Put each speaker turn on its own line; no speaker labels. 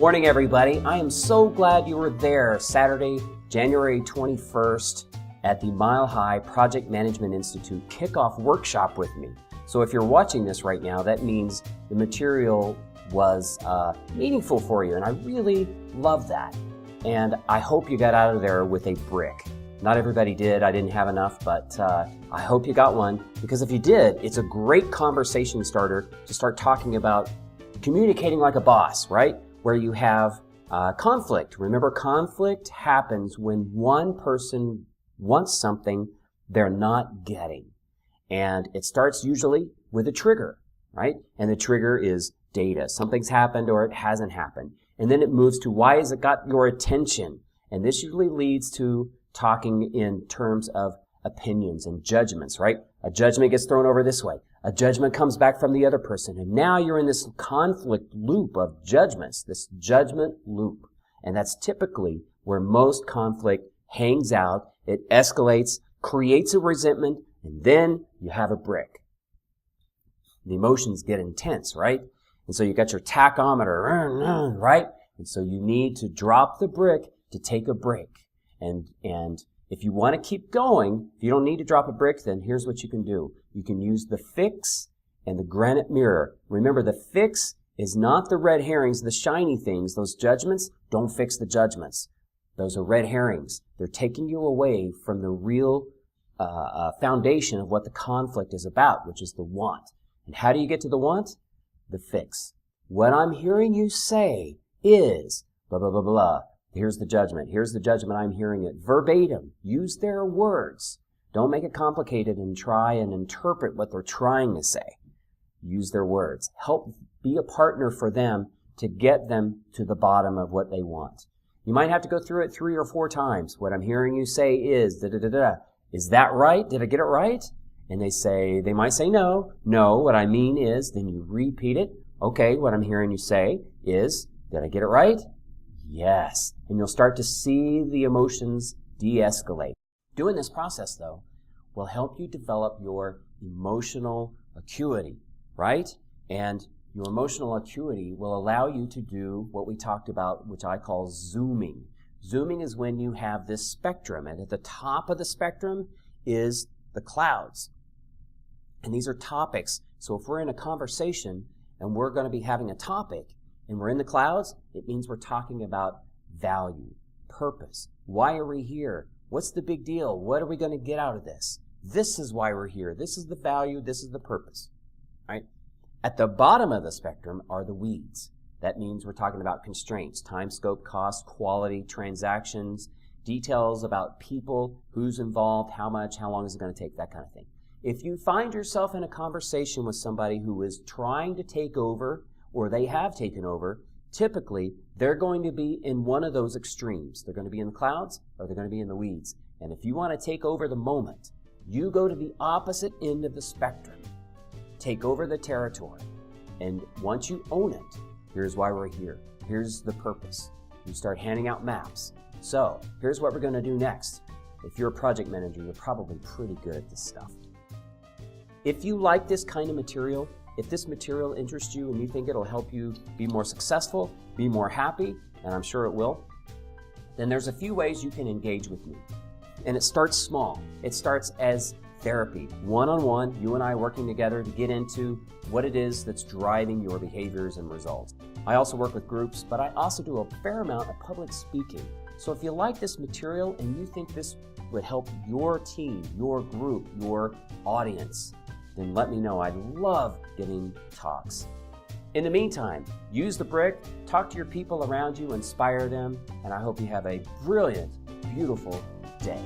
Morning, everybody. I am so glad you were there Saturday, January 21st at the Mile High Project Management Institute Kickoff workshop with me. So if you're watching this right now, that means the material was meaningful for you, and I really love that. And I hope you got out of there with a brick. Not everybody did. I didn't have enough, but I hope you got one, because if you did, it's a great conversation starter to start talking about communicating like a boss, right? Where you have conflict. Remember, conflict happens when one person wants something they're not getting. And it starts usually with a trigger, right? And the trigger is data. Something's happened or it hasn't happened. And then it moves to why has it got your attention? And this usually leads to talking in terms of opinions and judgments, right? A judgment gets thrown over this way. A judgment comes back from the other person. And now you're in this conflict loop of judgments, this judgment loop. And that's typically where most conflict hangs out. It escalates, creates a resentment, and then you have a brick. The emotions get intense, right? And so you got your tachometer, right? And so you need to drop the brick to take a break. And if you want to keep going, if you don't need to drop a brick, then here's what you can do. You can use the fix and the granite mirror. Remember, the fix is not the red herrings, the shiny things. Those judgments, don't fix the judgments. Those are red herrings. They're taking you away from the real foundation of what the conflict is about, which is the want. And how do you get to the want? The fix. What I'm hearing you say is blah, blah, blah, blah. Here's the judgment. Here's the judgment. I'm hearing it verbatim. Use their words. Don't make it complicated and try and interpret what they're trying to say. Use their words. Help be a partner for them to get them to the bottom of what they want. You might have to go through it 3 or 4 times. What I'm hearing you say is da-da-da-da. Is that right? Did I get it right? And they might say no. No, what I mean is, then you repeat it. Okay, what I'm hearing you say is, did I get it right? Yes. And you'll start to see the emotions de-escalate. Doing this process, though, will help you develop your emotional acuity, right? And your emotional acuity will allow you to do what we talked about, which I call zooming. Zooming is when you have this spectrum, and at the top of the spectrum is the clouds. And these are topics. So if we're in a conversation and we're going to be having a topic and we're in the clouds, it means we're talking about value, purpose. Why are we here? What's the big deal? What are we going to get out of this? This is why we're here. This is the value. This is the purpose, right? At the bottom of the spectrum are the weeds. That means we're talking about constraints, time, scope, cost, quality, transactions, details about people, who's involved, how much, how long is it going to take, that kind of thing. If you find yourself in a conversation with somebody who is trying to take over, or they have taken over, typically they're going to be in one of those extremes. They're going to be in the clouds or they're going to be in the weeds. And if you want to take over the moment, you go to the opposite end of the spectrum. Take over the territory. And once you own it, here's why we're here. Here's the purpose. You start handing out maps. So here's what we're going to do next. If you're a project manager, you're probably pretty good at this stuff. If you like this kind of material, if this material interests you and you think it'll help you be more successful, be more happy, and I'm sure it will, then there's a few ways you can engage with me. And it starts small. It starts as therapy, one-on-one, you and I working together to get into what it is that's driving your behaviors and results. I also work with groups, but I also do a fair amount of public speaking. So if you like this material and you think this would help your team, your group, your audience, then let me know. I'd love getting talks. In the meantime, use the brick, talk to your people around you, inspire them, and I hope you have a brilliant, beautiful day.